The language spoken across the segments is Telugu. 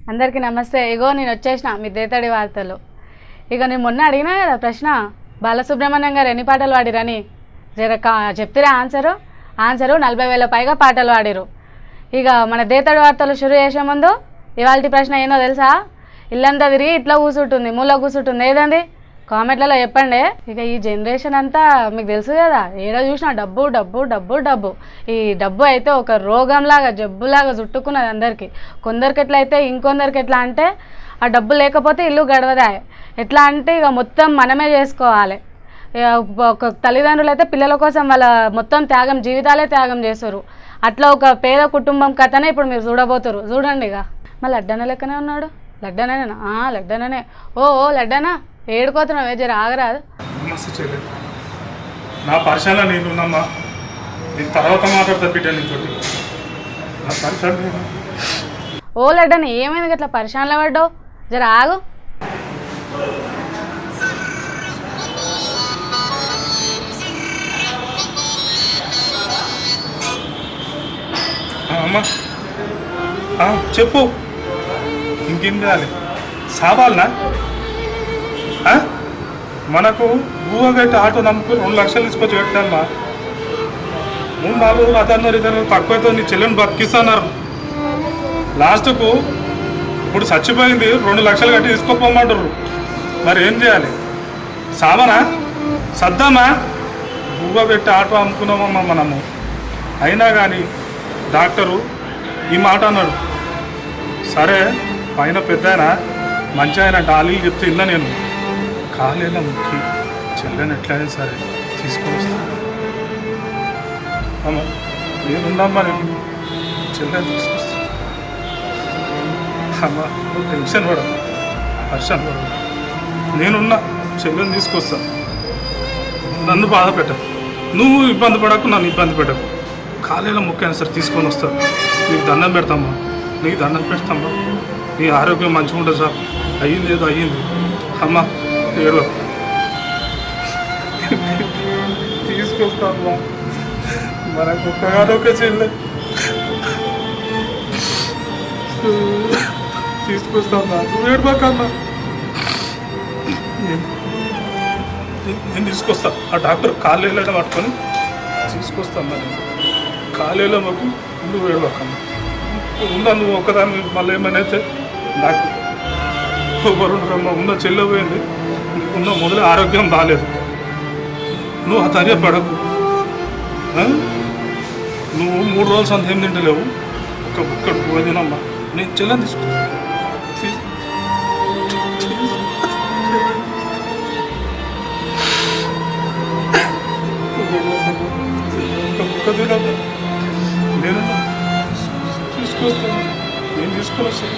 అందరికీ నమస్తే. ఇగో నేను వచ్చేసిన మీ దేతడి వార్తలు. ఇక నేను మొన్న అడిగినా కదా ప్రశ్న, బాలసుబ్రహ్మణ్యం గారు ఎన్ని పాటలు పాడిరని జర చెప్తారా ఆన్సరు 40,000 పైగా పాటలు పాడిరు. ఇక మన దేతడి వార్తలు షురు చేసే ముందు ఇవాళ ప్రశ్న ఏందో తెలుసా? ఇల్లంతా తిరిగి ఇట్లా కూర్చుంటుంది, మూల కూర్చుంటుంది, ఏదండి కామెంట్లలో చెప్పండి. ఇక ఈ జనరేషన్ అంతా మీకు తెలుసు కదా, ఏడో చూసినా డబ్బు డబ్బు డబ్బు డబ్బు. ఈ డబ్బు అయితే ఒక రోగంలాగా జబ్బులాగా చుట్టుకున్నది అందరికీ. కొందరికి ఎట్లా అయితే ఇంకొందరికి ఎట్లా అంటే ఆ డబ్బు లేకపోతే ఇల్లు గడవదా. ఎట్లా అంటే ఇక మొత్తం మనమే చేసుకోవాలి. ఒక తల్లిదండ్రులు అయితే పిల్లల కోసం వాళ్ళ మొత్తం జీవితాలే త్యాగం చేస్తారు. అట్లా ఒక పేద కుటుంబం కథనే ఇప్పుడు మీరు చూడబోతారు. చూడండి ఇక. మళ్ళీ లడ్డన లెక్కనే ఉన్నాడు. లడ్డనేనా? లడ్డననే. ఓ లడ్డనా, ఏడుకోతున్నావు, జర ఆగరాదు. నా పరిశీలన నేనున్నమ్మా, నేను తర్వాత మాట్లాడతా బిడ్డ నీతో. ఓ లడ్డన, ఏమైంది అట్లా పరిశానలో పడ్డావు? జర ఆగు. అమ్మా చెప్పు, ఇంకేం చేయాలి? సావాలనా? మనకు ఊహగట్టి ఆటో నమ్ముకు 2 లక్షలు తీసుకొచ్చి పెట్టామ్మా. 3-4 రోజులు అదన్నారు ఇద్దరు తక్కువైతే నీ చెల్లెని బతికిస్తున్నారు. లాస్ట్కు ఇప్పుడు చచ్చిపోయింది, 2 లక్షలు కట్టి తీసుకోపోమంటారు. మరి ఏం చేయాలి? సావనా సద్దామా? ఊహ పెట్టి ఆటో అమ్ముకున్నామమ్మా మనము. అయినా కానీ డాక్టరు ఈ మాట అన్నాడు. సరే పైన పెద్ద ఆయన మంచి ఆయన డాలీలు చెప్తే ఇన్నా నేను కాలేలా ముక్కి చెల్లెని ఎట్లయినా సరే తీసుకొని వస్తాను అమ్మా. నేనున్నామ్మా, నేను చెల్లెని తీసుకొస్తాను అమ్మా. నువ్వు టెన్షన్ పడవు, హర్షన్ పడవు, నేనున్నా, చెల్లెని తీసుకొస్తాను. నన్ను బాధ పెట్టకు, నువ్వు ఇబ్బంది పడకు, నన్ను ఇబ్బంది పెట్టకు. కాలేలా ముఖ్యమైన సరే తీసుకొని వస్తాను. నీకు దండం పెడతామ్మా, నీకు దండం పెడతామ్మా. నీ ఆరోగ్యం మంచిగా ఉంటుంది సార్. అయ్యింది ఏదో అయ్యింది అమ్మా, ఏడో తీసుకొస్తామ్మా. మనకు ఒక్కగానొక్క చెల్లె తీసుకొస్తామ్మా. నువ్వు ఏడబాకమ్మా, నేను తీసుకొస్తా. ఆ డాక్టర్ కాలేలా పట్టుకొని తీసుకొస్తామ్మా. నేను కాలేలో మాకు నువ్వు ఏడవకమ్మా. ఉన్నా నువ్వు ఒక్కదాన్ని మళ్ళీ ఏమైనా అయితే నాకు ఎవరుండరమ్మా. ఉన్న చెల్లె పోయింది, ఉన్న మొదలు ఆరోగ్యం బాగాలేదు. నువ్వు ఆ తర్య పడకు. నువ్వు 3 రోజులు సంత ఏం తింటలేవు, ఒక్క పోదినమ్మా. నేను చెల్లెని తీసుకుంటా. నేను తీసుకొస్తాను, నేను తీసుకొని వస్తాను.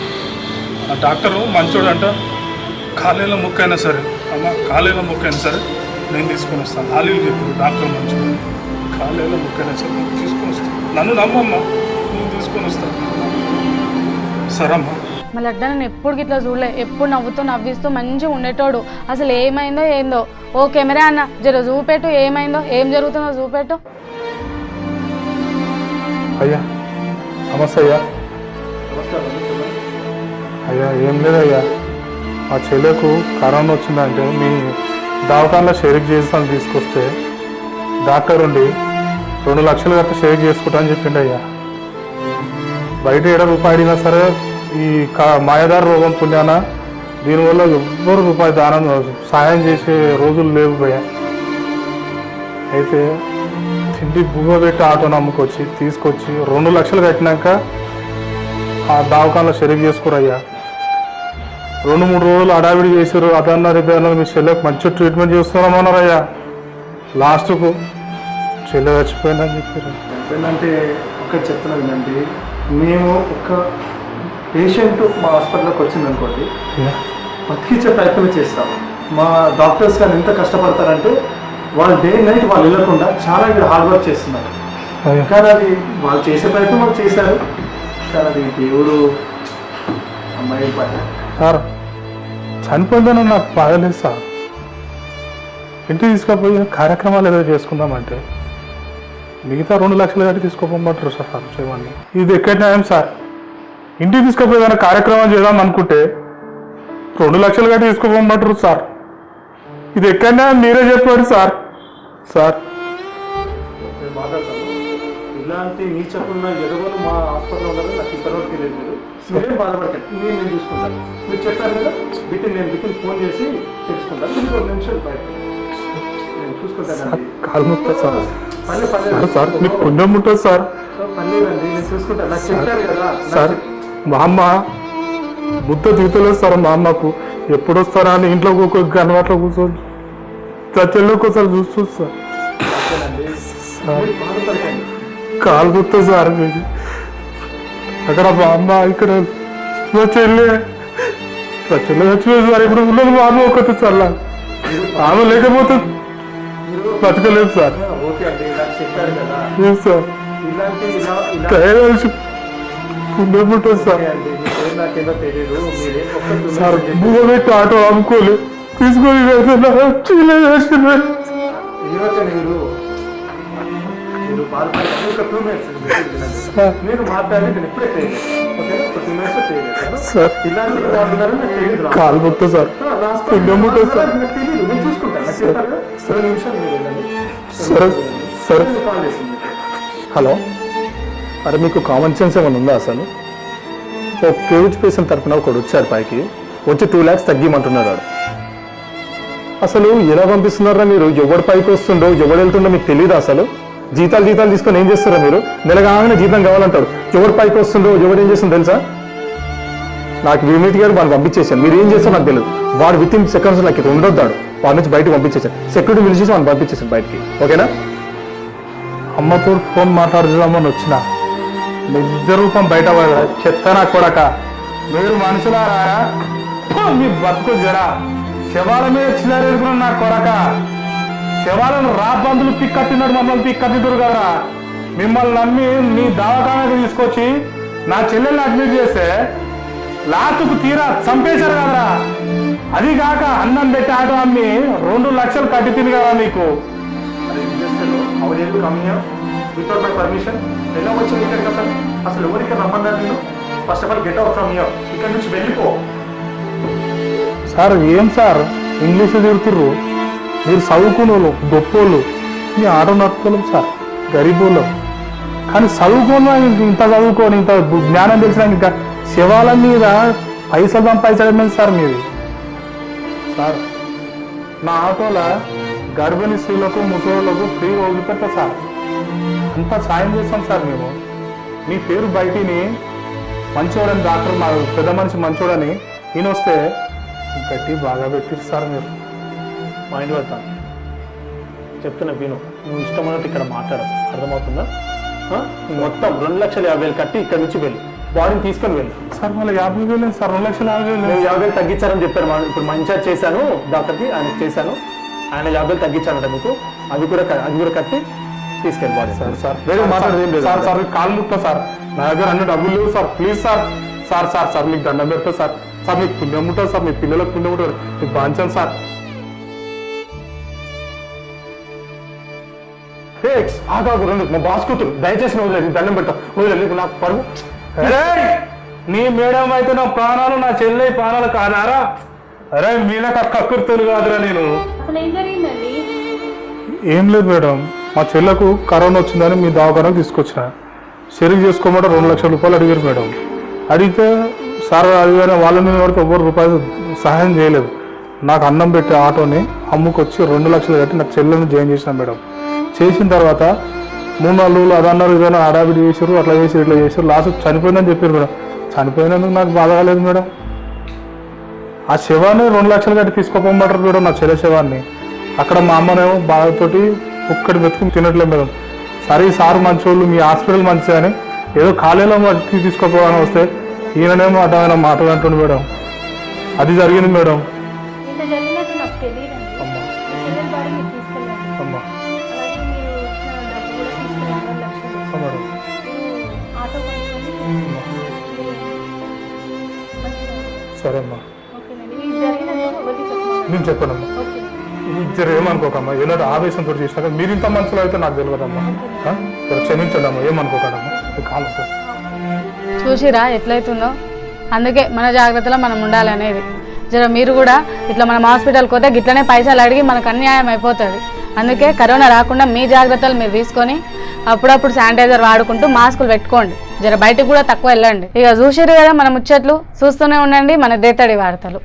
ఆ డాక్టరు మంచోడు అంట. కాలేల ముక్కైనా సరే అమ్మ, కాలేల ముక్కైనా సరే నేను తీసుకొని వస్తాను. ఆలీలు చెప్పు, డాక్టర్ మంచోడు. కాలేల ముక్కైనా సరే నేను తీసుకొని వస్తాను. నన్ను నమ్మమ్మా, నేను తీసుకొని వస్తాను. సరే అమ్మా. మళ్ళీ అడ్డా నేను ఎప్పుడు ఇట్లా చూడలే, ఎప్పుడు నవ్వుతూ నవ్విస్తూ మంచిగా ఉండేటోడు. అసలు ఏమైందో ఏందో. ఓ కెమెరా అన్న జర చూపెట్టు, ఏమైందో ఏం జరుగుతుందో చూపెట్టు. అయ్యా నమస్తే అయ్యా. అయ్యా ఏం లేదయ్యా, మా చెల్లెకు కరోనా వచ్చిందంటే మీ దవాఖానలో షేర్ చేస్తాను తీసుకొస్తే డాక్టర్ ఉండి 2 లక్షలు గట్ట షేర్ చేసుకుంటా అని చెప్పిండు అయ్యా. బయట 7 రూపాయలు అడిగినా సరే ఈ మాయదారు రోగం పుణ్యాన దీనివల్ల ఎవ్వరు రూపాయి దానం సాయం చేసే రోజులు లేవు పోయా. అయితే తిండి బువ్వ పెట్టి ఆటో నమ్ముకొచ్చి తీసుకొచ్చి 2 లక్షలు కట్టినాక ఆ దవాఖానలో షెరీక్ చేసుకోరయ్యా. 2-3 రోజులు అడావిడి చేసారు. అదన్నారు ఇదన్నారు, మీ చెల్లెకు మంచి ట్రీట్మెంట్ చేస్తున్నామన్నారయ్యా. లాస్ట్కు చెల్లె చచ్చిపోయిందని చెప్పారు. ఏంటంటే ఒక్కటి చెప్తున్నది, మేము ఒక పేషెంట్ మా హాస్పిటల్లోకి వచ్చిందనుకోండి, బతికించే ప్రయత్నం చేస్తాం. మా డాక్టర్స్ కానీ ఎంత కష్టపడతారంటే వాళ్ళు డే నైట్ వాళ్ళు వెళ్ళకుండా చాలా ఇక్కడ హార్డ్ వర్క్ చేస్తున్నారు. కానీ అది వాళ్ళు చేసే ప్రయత్నం వాళ్ళు చేశారు. కానీ అది దేవుడు అమ్మాయి సార్ చనిపోయిందని నాకు బాధలేదు సార్. ఇంటికి తీసుకుపోయి కార్యక్రమాలు ఏదో చేసుకుందామంటే మిగతా 2 లక్షలు కట్టి తీసుకోమంటారు సార్ చేయమని. ఇది ఎక్కడ న్యాయం సార్? ఇంటికి తీసుకుపోయి ఏదైనా కార్యక్రమం చేద్దాం అనుకుంటే 2 లక్షలు కట్టి తీసుకోమంటారు సార్. ఇది ఎక్కడైనా మీరే చెప్పారు సార్. సార్ నేను మాట్లాడతాను. ఇలాంటి నీచకున్న ఎదగోలు మా హాస్పిటల్లో ఉండాలని నాకు ఇప్పటివరకు తెలియదు. మీరేం బాధపడకండి, నేను చూసుకుంటాను. మీరు చెప్పారు కదా బిట్టిని ఫోన్ చేసి తెలుసుకుంటాను. మీరు 2 నిమిషాలు బయట నేను చూసుకుంటానండి. కాలు ముట్టా సార్. పర్లేదు సార్ మీకు పుణ్యం ఉంటుంది సార్. పర్లేదండి, నేను చూసుకుంటాను. నాకు చెప్పారు కదా సార్ మా అమ్మ ముద్ద తీతలేదు సార్. మా అమ్మకు ఎప్పుడు వస్తారా అని ఇంట్లో గనవాట్లో కూర్చొని చెల్లోకి ఒకసారి చూస్తూ సార్. బాధపడకండి. కాలు గుర్తు సార్ మీది. అక్కడ మా అమ్మ, ఇక్కడ మా చెల్లి చచ్చిపోయింది సార్. ఇప్పుడు ఉన్నది మా అమ్మ ఒకటి సార్. ఆమె లేకపోతే బతకలేదు సార్. ఓకే అండి, నాకు చెప్పారు కదా లేదు సార్. ఇలాంటి ఇలా తయారు పుణ్యం ఉంటుంది సార్. అండి. మీ పేరు నాకేదో తెలియదు. మీరేం ఒక్క సార్ బువ్వ పెట్టి ఆటో అమ్ముకోలేదు తీసుకొని ఇవ్వకండి. మీరు బాధపడండి. ఒక 2 minutes నేను మాట్లాడి నేను ఎప్పుడే తెలియదు. ఓకేనా? ఒక 2 minutes తెలియదు సార్. ఇలాంటి వాళ్ళు నాకు తెలియదు. కాలు ముట్ట సార్. పుణ్యం ఉంటుంది సార్. నాకు తెలియదు, నేను చూసుకుంటాను. నాకు చెప్పారు కదా 2 నిమిషాలు మీరు వెళ్ళండి. సరే సరే. నేను కాల్ చేసింది. హలో, అరే మీకు కామన్ సెన్స్ ఏమైనా ఉందా అసలు? ఒక కేవీహెచ్ పేషెంట్ తరఫున ఒకడు వచ్చాడు పైకి, వచ్చి 2 lakhs తగ్గిమంటున్నాడు వాడు. అసలు ఎలా పంపిస్తున్నారా మీరు? ఎవడు పైకి వస్తుండో ఎవడు వెళ్తుండో మీకు తెలియదు అసలు? జీతాలు తీసుకొని ఏం చేస్తారా మీరు? నెల కాగానే జీతం కావాలంటాడు. ఎవడు పైకి వస్తుండో ఎవడు ఏం చేస్తుందో తెలుసా? నాకు విమిట్ గారు వాడిని పంపించేశాను. మీరు ఏం చేస్తారో నాకు తెలియదు. వాడు విత్ ఇన్ సెకండ్స్ నాకు ఇక్కడ ఉండొద్దాడు. వాడి నుంచి బయటకు పంపించేశాను. సెక్యూరిటీ పిలిచేసి వాడిని పంపించేశాను బయటికి. ఓకేనా? అమ్మతో ఫోన్ మాట్లాడుదామని వచ్చిన నిజ రూపం బయట చెత్తనా కొడక. మీరు మనుషులారా? మీ బతుకు జరా శవాల మీద చిల్లరేసుకున్న నా కొడక. శవాలను రాబందులు పిక్కట్టినాడు, మమ్మల్ని పిక్కట్టిద్దరు కదరా. మిమ్మల్ని నమ్మి మీ దవాఖానకు తీసుకొచ్చి నా చెల్లెల్ని అడ్మిట్ చేస్తే లాస్ట్కు తీరా చంపేశారు కదరా. అది కాక అన్నం పెట్టి ఆటో అమ్మి 2 లక్షలు కట్టి తిని కదా మీకు. వితౌట్ మై పర్మిషన్ ఎలా వచ్చింది ఇక్కడికి? అసలు ఎవరికి రమ్మన్నారు నేను? First of all get out from here. ఇక్కడ నుంచి వెళ్ళిపో. సార్ ఏం సార్ ఇంగ్లీష్ తిరుగుతుర్రు? మీరు చదువుకునే వాళ్ళు గొప్పోళ్ళు, మీ ఆటో నడుపుకోలేం సార్, గరీబోళ్ళు. కానీ ఇంత చదువుకొని ఇంత జ్ఞానం తెలిసిన ఇంకా శివాల మీద పైసలు సంపాదించడం మీద సార్ మీది. సార్ నా ఆటోలో గర్భిణీ స్త్రీలకు ముసలోళ్ళకు ఫ్రీగా వదిలిపెట్టా సార్. అంతా సాయం చేస్తాం సార్ మేము. మీ పేరు బయటిని మంచోడని డాక్టర్, మా పెద్ద మనిషి మంచోడని ఈయన వస్తే గట్టి బాగా పెట్టిరు సార్ మీరు. మైండ్ పడతాను చెప్తున్నా విను. నువ్వు ఇష్టమైనట్టు ఇక్కడ మాట్లాడదు, అర్థమవుతుందా? మొత్తం 2,50,000 కట్టి ఇక్కడ నుంచి వెళ్ళి బాడీని తీసుకొని వెళ్ళి. సార్ మళ్ళీ 50,000 సార్, 2,50,000. 50,000 తగ్గించారని చెప్పారు. ఇప్పుడు మా ఇన్ఛార్జ్ చేశాను, డాక్టర్కి ఆయనకి చేశాను. ఆయన 50,000 తగ్గించానంట మీకు. అది కూడా కట్టి తీసుకెళ్ళి బాడీ. సార్ సార్ వేరే మాట్లాడేది ఏం లేదు సార్. సార్ కాళ్ళు ముట్టా సార్, నా దగ్గర అన్ని డబ్బులు లేవు sir. Please sir. Sir sir sir మీకు దండం పెడతా సార్. సార్ మీకు పుణ్యం ఉంటుంది సార్, మీ పిల్లలకు పుణ్యం ఉంటుంది, మీకు బాంచాను సార్. ఆగాగు రండి, మా బాస్ కూతురు, దయచేసి వదిలేదు, దండం పెడతా, వదిలేదు నాకు పరుగు. నీ మేడం అయితే నా ప్రాణాలు, నా చెల్లె ప్రాణాలు కాదారా? అరే మీనక కక్కుర్తులు కాదురా నేను. ఏం లేదు మేడం, మా చెల్లకు కరోనా వచ్చిందని మీ దవాఖానకు తీసుకొచ్చిన. షేరింగ్ చేసుకోమంటే 2 లక్షల రూపాయలు అడిగారు మేడం. అడిగితే సార్ అడిగిన వాళ్ళని వరకు ఎవ్వరు రూపాయలు సహాయం చేయలేదు. నాకు అన్నం పెట్టి ఆటోని అమ్ముకొచ్చి 2 లక్షలు కట్టి నాకు చెల్లెని జాయిన్ చేసిన మేడం. చేసిన తర్వాత 3-4 రోజులు అదన్నారు ఇదన్నా హడావిడి చేశారు, అట్లా చేశారు ఇట్లా చేశారు. లాస్ట్ చనిపోయిందని చెప్పారు మేడం. చనిపోయినందుకు నాకు బాధ కాలేదు మేడం. ఆ శవాన్ని 2 లక్షలు కట్టి తీసుకోపోమంటారు మేడం, నా చెల్లె శవాన్ని. అక్కడ మా అమ్మనేమో బాధతోటి ఒక్కటి వెతుకుని తినట్లేదు మేడం. సరే సార్ మంచోళ్ళు, మీ హాస్పిటల్ మంచిది అని ఏదో ఖాళీలో తీసుకోపోవాలని వస్తే ఈయననేమో అడ్డమైన మాటలు అంటుండు మేడం. అది జరిగింది మేడం. సరే అమ్మా, నేను చెప్పానమ్మా. ఏమనుకోకమ్మా, ఏనాడు ఆవేశంతో చేసినాక మీరు ఇంత మనసులో అయితే నాకు తెలియదమ్మా. క్షమించండి అమ్మా, ఏమనుకోకండమ్మా. కాలం చూసిరా ఎట్లయితుందో. అందుకే మన జాగ్రత్తలో మనం ఉండాలనేది. జర మీరు కూడా ఇట్లా మనం హాస్పిటల్కి పోతే గిట్లనే పైసలు అడిగి మనకు అన్యాయం అయిపోతుంది. అందుకే కరోనా రాకుండా మీ జాగ్రత్తలు మీరు తీసుకొని అప్పుడప్పుడు శానిటైజర్ వాడుకుంటూ మాస్కులు పెట్టుకోండి. జర బయటకు కూడా తక్కువ వెళ్ళండి. ఇక చూసిరు కదా మన ముచ్చట్లు, చూస్తూనే ఉండండి మన దేతడి వార్తలు.